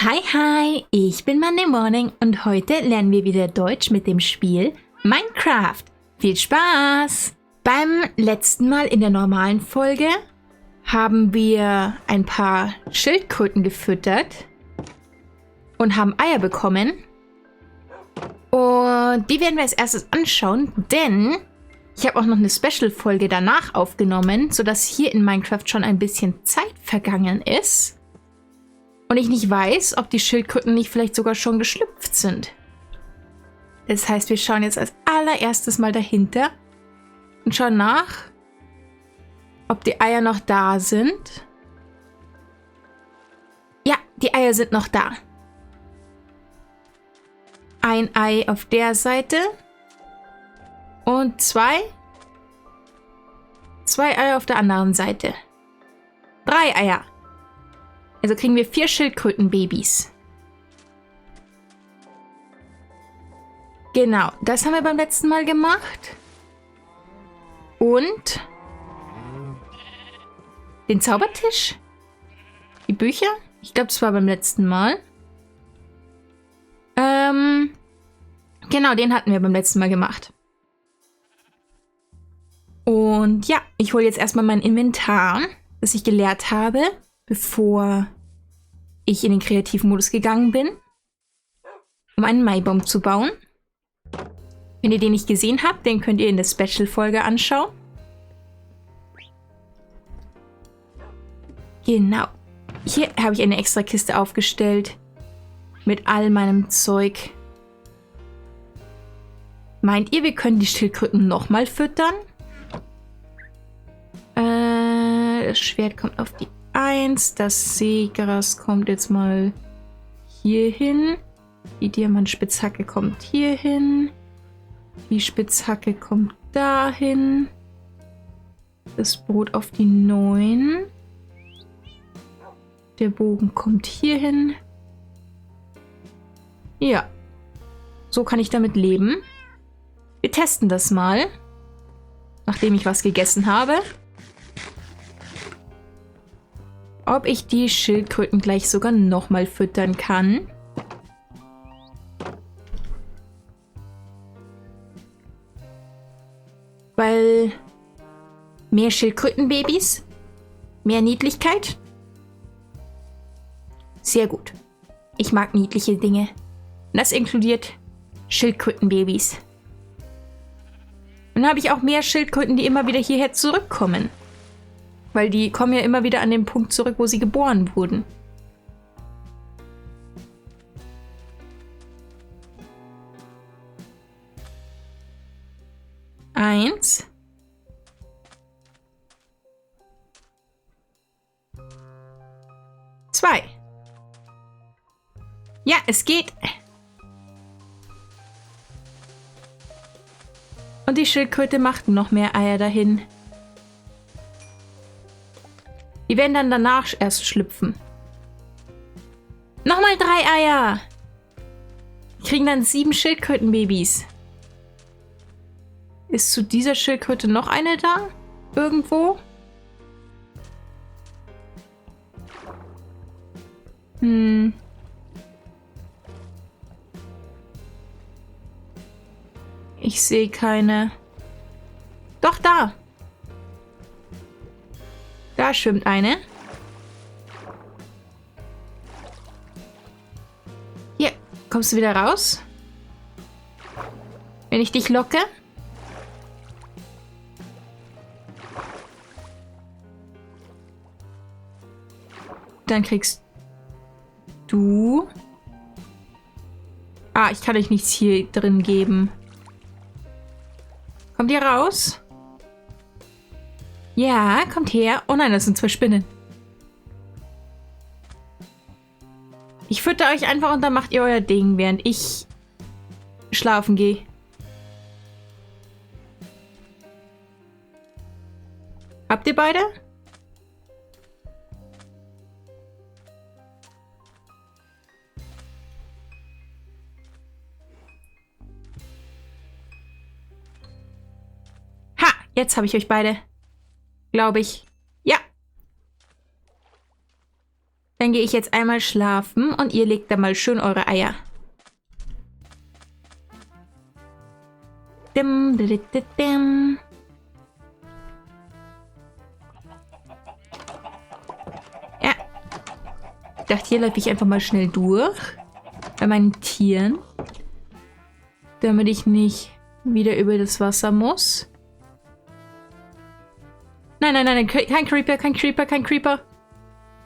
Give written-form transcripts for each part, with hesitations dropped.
Hi, hi, ich bin Monday Morning und heute lernen wir wieder Deutsch mit dem Spiel Minecraft. Viel Spaß! Beim letzten Mal in der normalen Folge haben wir ein paar Schildkröten gefüttert und haben Eier bekommen. Und die werden wir als erstes anschauen, denn ich habe auch noch eine Special-Folge danach aufgenommen, sodass hier in Minecraft schon ein bisschen Zeit vergangen ist. Und ich nicht weiß, ob die Schildkröten nicht vielleicht sogar schon geschlüpft sind. Das heißt, wir schauen jetzt als allererstes mal dahinter und schauen nach, ob die Eier noch da sind. Ja, die Eier sind noch da. Ein Ei auf der Seite und zwei Eier auf der anderen Seite. 3 Eier. Also kriegen wir 4 Schildkrötenbabys. Genau, das haben wir beim letzten Mal gemacht. Und den Zaubertisch? Die Bücher? Ich glaube, das war beim letzten Mal. Genau, den hatten wir beim letzten Mal gemacht. Und ja, ich hole jetzt erstmal mein Inventar, das ich geleert habe, bevor ich in den kreativen Modus gegangen bin, um einen Maibaum zu bauen. Wenn ihr den nicht gesehen habt, den könnt ihr in der Special-Folge anschauen. Genau. Hier habe ich eine extra Kiste aufgestellt mit all meinem Zeug. Meint ihr, wir können die Schildkröten nochmal füttern? Das Schwert kommt auf die 1. Das Seegras kommt jetzt mal hier hin. Die Diamantspitzhacke kommt hier hin. Die Spitzhacke kommt dahin. Das Brot auf die 9. Der Bogen kommt hier hin. Ja. So kann ich damit leben. Wir testen das mal. Nachdem ich was gegessen habe. Ob ich die Schildkröten gleich sogar nochmal füttern kann. Weil mehr Schildkrötenbabys, mehr Niedlichkeit. Sehr gut. Ich mag niedliche Dinge. Das inkludiert Schildkrötenbabys. Und dann habe ich auch mehr Schildkröten, die immer wieder hierher zurückkommen. Weil die kommen ja immer wieder an den Punkt zurück, wo sie geboren wurden. Eins. Zwei. Ja, es geht. Und die Schildkröte macht noch mehr Eier dahin. Die werden dann danach erst schlüpfen. Nochmal 3 Eier. Die kriegen dann 7 Schildkrötenbabys. Ist zu dieser Schildkröte noch eine da? Irgendwo? Ich sehe keine. Doch, da. Da schwimmt eine. Hier, kommst du wieder raus? Wenn ich dich locke? Dann kriegst du... Ah, ich kann euch nichts hier drin geben. Kommt ihr raus? Ja, kommt her. Oh nein, das sind 2 Spinnen. Ich fütter euch einfach und dann macht ihr euer Ding, während ich schlafen gehe. Habt ihr beide? Ha! Jetzt habe ich euch beide. Glaube ich. Ja. Dann gehe ich jetzt einmal schlafen und ihr legt da mal schön eure Eier. Dim, dim, dim, dim. Ja. Ich dachte, hier laufe ich einfach mal schnell durch. Bei meinen Tieren. Damit ich nicht wieder über das Wasser muss. Nein, nein, nein, kein Creeper, kein Creeper, kein Creeper.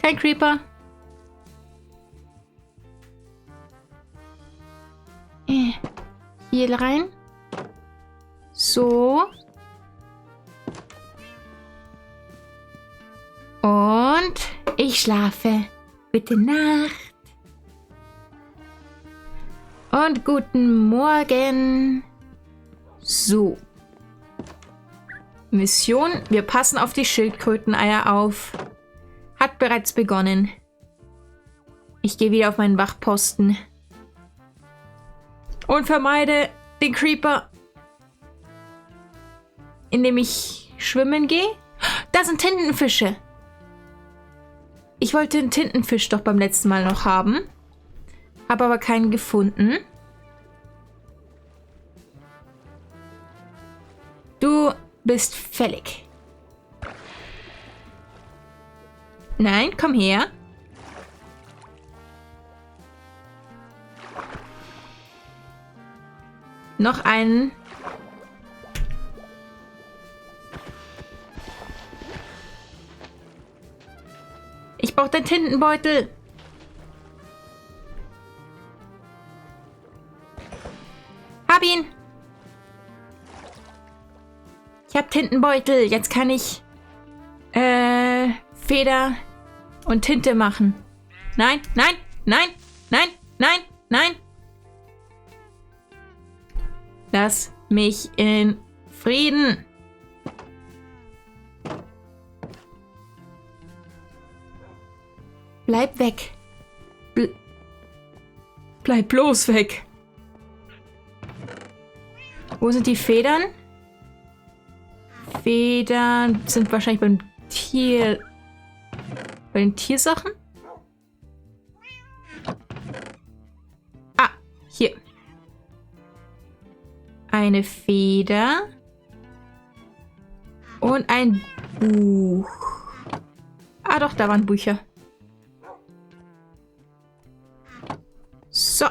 Kein Creeper. Hier rein. So. Und ich schlafe. Gute Nacht. Und guten Morgen. So. Mission. Wir passen auf die Schildkröteneier auf. Hat bereits begonnen. Ich gehe wieder auf meinen Wachposten. Und vermeide den Creeper. Indem ich schwimmen gehe. Da sind Tintenfische. Ich wollte einen Tintenfisch doch beim letzten Mal noch haben. Habe aber keinen gefunden. Du bist fällig. Nein, komm her. Noch einen. Ich brauche den Tintenbeutel. Hab ihn. Ich hab Tintenbeutel. Jetzt kann ich Feder und Tinte machen. Nein, nein, nein, nein, nein, nein. Lass mich in Frieden. Bleib weg. Bleib bloß weg. Wo sind die Federn? Federn sind wahrscheinlich beim Tier... Bei den Tiersachen? Ah, hier. Eine Feder. Und ein Buch. Ah doch, da waren Bücher. So.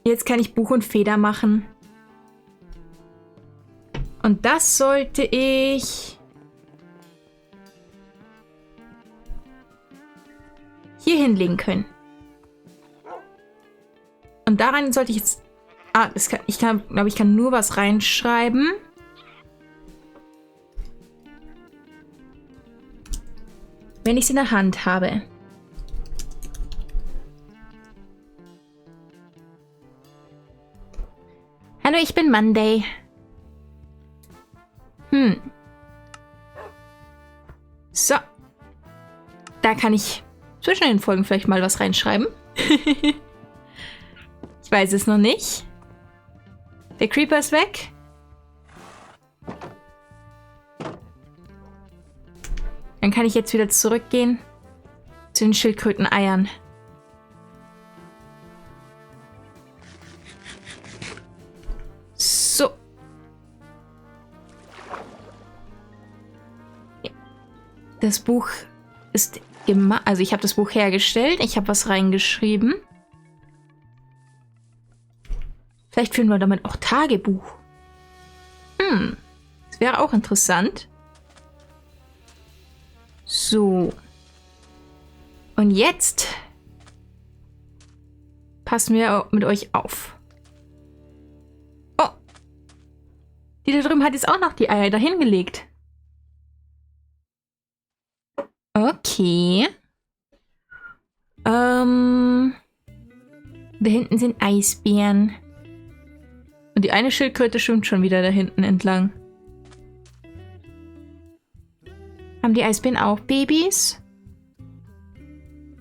Jetzt kann ich Buch und Feder machen. Und das sollte ich hier hinlegen können. Und da rein sollte ich jetzt... Ah, ich glaube, ich kann nur was reinschreiben. Wenn ich es in der Hand habe. Hallo, ich bin Monday. So. Da kann ich zwischen den Folgen vielleicht mal was reinschreiben. Ich weiß es noch nicht. Der Creeper ist weg. Dann kann ich jetzt wieder zurückgehen zu den Schildkröteneiern. So. Das Buch ist gemacht. Also ich habe das Buch hergestellt. Ich habe was reingeschrieben. Vielleicht führen wir damit auch Tagebuch. Das wäre auch interessant. So. Und jetzt passen wir mit euch auf. Oh. Die da drüben hat jetzt auch noch die Eier dahin gelegt. Okay. Da hinten sind Eisbären. Und die eine Schildkröte schwimmt schon wieder da hinten entlang. Haben die Eisbären auch Babys?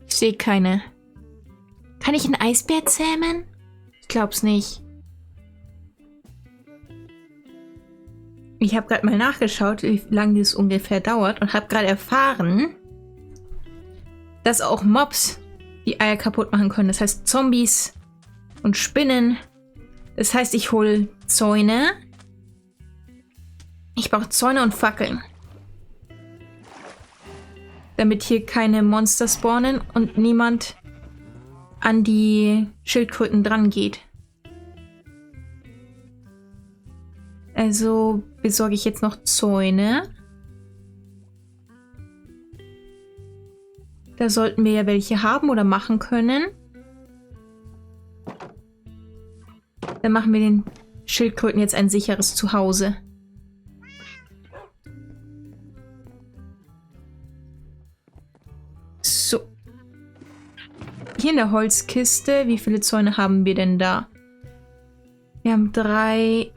Ich sehe keine. Kann ich einen Eisbär zähmen? Ich glaub's nicht. Ich habe gerade mal nachgeschaut, wie lange das ungefähr dauert und habe gerade erfahren, dass auch Mobs die Eier kaputt machen können. Das heißt Zombies und Spinnen. Das heißt, ich hole Zäune. Ich brauche Zäune und Fackeln. Damit hier keine Monster spawnen und niemand an die Schildkröten dran geht. Also besorge ich jetzt noch Zäune. Da sollten wir ja welche haben oder machen können. Dann machen wir den Schildkröten jetzt ein sicheres Zuhause. So. Hier in der Holzkiste, wie viele Zäune haben wir denn da? Wir haben drei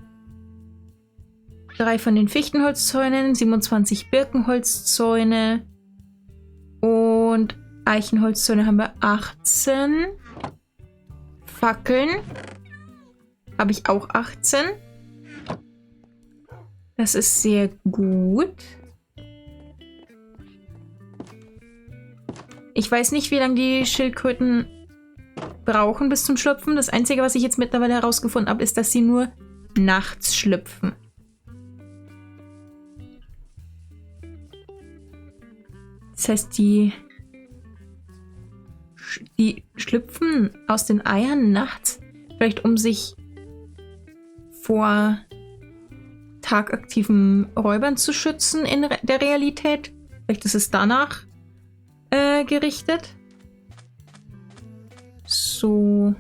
von den Fichtenholzzäunen, 27 Birkenholzzäune und Eichenholzzäune haben wir 18. Fackeln habe ich auch 18. Das ist sehr gut. Ich weiß nicht, wie lange die Schildkröten brauchen bis zum Schlüpfen. Das Einzige, was ich jetzt mittlerweile herausgefunden habe, ist, dass sie nur nachts schlüpfen. Das heißt, die schlüpfen aus den Eiern nachts, vielleicht um sich vor tagaktiven Räubern zu schützen in der Realität. Vielleicht ist es danach gerichtet. So.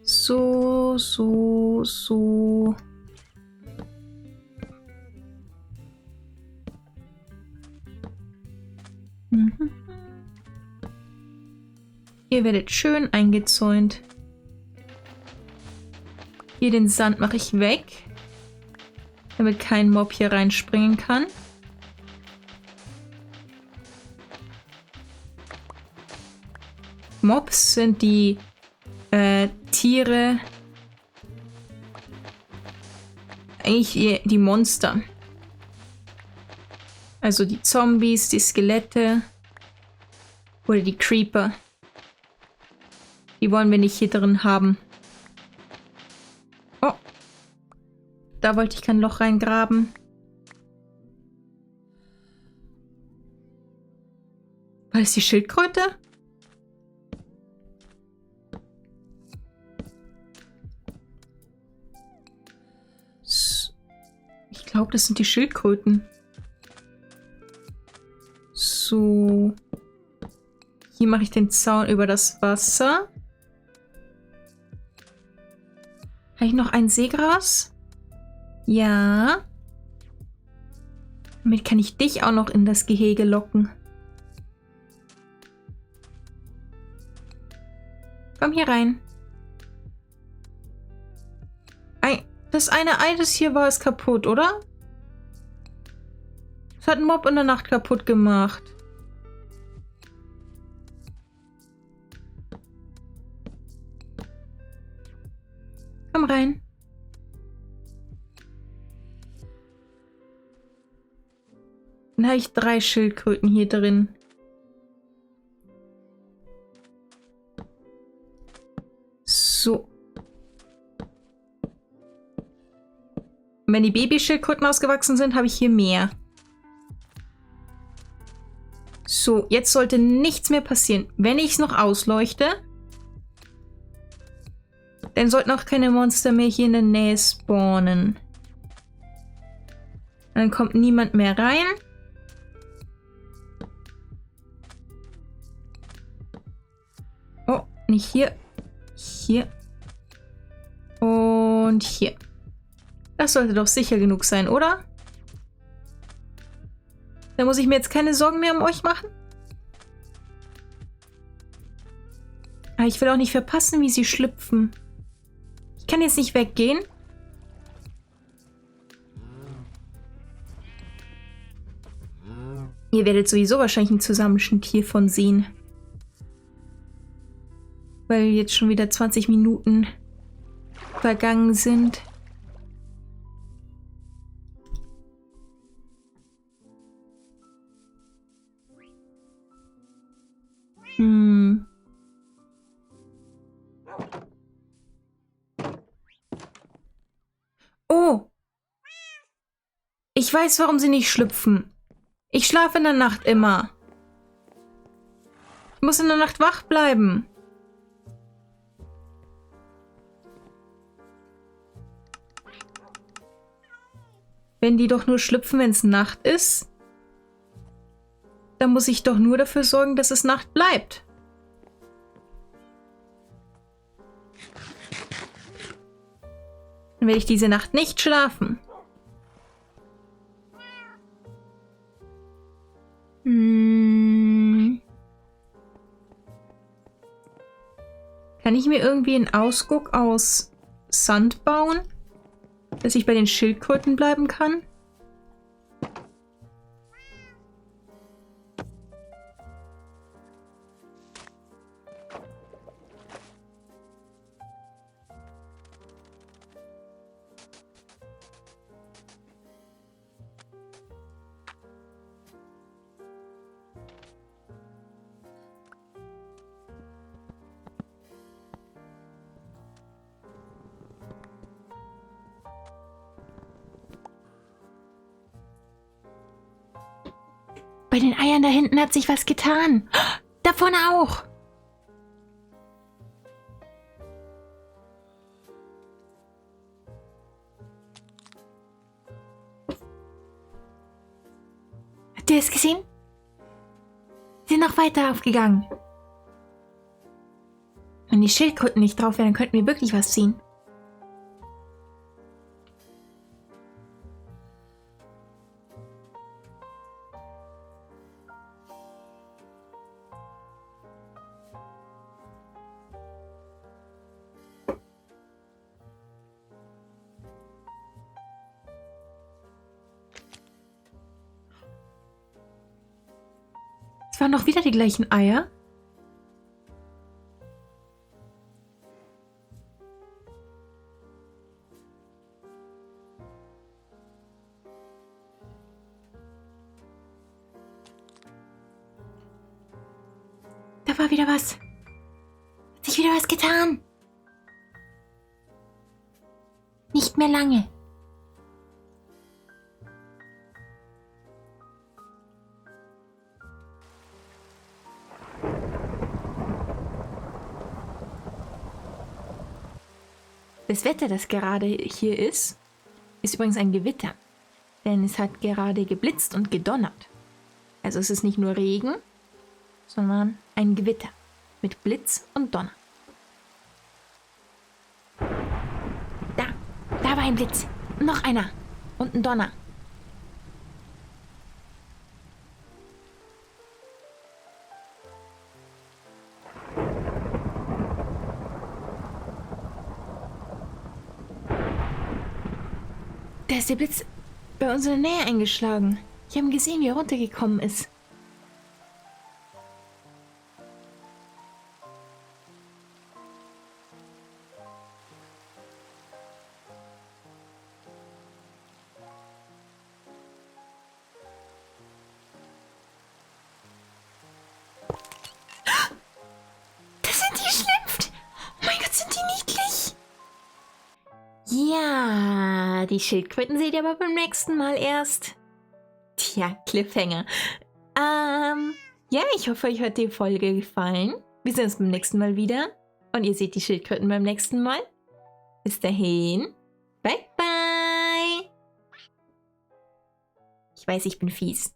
So. Mhm. Ihr werdet schön eingezäunt. Hier den Sand mache ich weg, damit kein Mob hier reinspringen kann. Mobs sind die Tiere, eigentlich die Monster. Also die Zombies, die Skelette oder die Creeper. Die wollen wir nicht hier drin haben. Oh. Da wollte ich kein Loch reingraben. War das die Schildkröte? Ich glaube, das sind die Schildkröten. So. Hier mache ich den Zaun über das Wasser. Habe ich noch ein Seegras? Ja. Damit kann ich dich auch noch in das Gehege locken. Komm hier rein. Das eine Ei, das hier war, ist kaputt, oder? Das hat ein Mob in der Nacht kaputt gemacht. Komm rein. Dann habe ich 3 Schildkröten hier drin. So. Und wenn die Babyschildkröten ausgewachsen sind, habe ich hier mehr. So, jetzt sollte nichts mehr passieren. Wenn ich es noch ausleuchte, dann sollten auch keine Monster mehr hier in der Nähe spawnen. Dann kommt niemand mehr rein. Oh, nicht hier. Hier. Und hier. Das sollte doch sicher genug sein, oder? Da muss ich mir jetzt keine Sorgen mehr um euch machen. Aber ich will auch nicht verpassen, wie sie schlüpfen. Ich kann jetzt nicht weggehen. Ihr werdet sowieso wahrscheinlich einen Zusammenschnitt hiervon sehen. Weil jetzt schon wieder 20 Minuten vergangen sind. Oh! Ich weiß, warum sie nicht schlüpfen. Ich schlafe in der Nacht immer. Ich muss in der Nacht wach bleiben. Wenn die doch nur schlüpfen, wenn es Nacht ist, dann muss ich doch nur dafür sorgen, dass es Nacht bleibt. Dann werde ich diese Nacht nicht schlafen. Kann ich mir irgendwie einen Ausguck aus Sand bauen, dass ich bei den Schildkröten bleiben kann? Bei den Eiern da hinten hat sich was getan. Da vorne auch. Habt ihr es gesehen? Sie sind noch weiter aufgegangen. Wenn die Schildkröten nicht drauf wären, dann könnten wir wirklich was ziehen. Es waren doch wieder die gleichen Eier. Da war wieder was. Hat sich wieder was getan. Nicht mehr lange. Das Wetter, das gerade hier ist übrigens ein Gewitter. Denn es hat gerade geblitzt und gedonnert. Also es ist nicht nur Regen, sondern ein Gewitter mit Blitz und Donner. Da war ein Blitz. Noch einer. Und ein Donner. Da ist der Blitz bei uns in der Nähe eingeschlagen. Ich habe gesehen, wie er runtergekommen ist. Das sind die Schlümpft! Oh mein Gott, sind die niedlich! Ja, die Schildkröten seht ihr aber beim nächsten Mal erst. Tja, Cliffhanger. Ja, ich hoffe, euch hat die Folge gefallen. Wir sehen uns beim nächsten Mal wieder. Und ihr seht die Schildkröten beim nächsten Mal. Bis dahin. Bye, bye. Ich weiß, ich bin fies.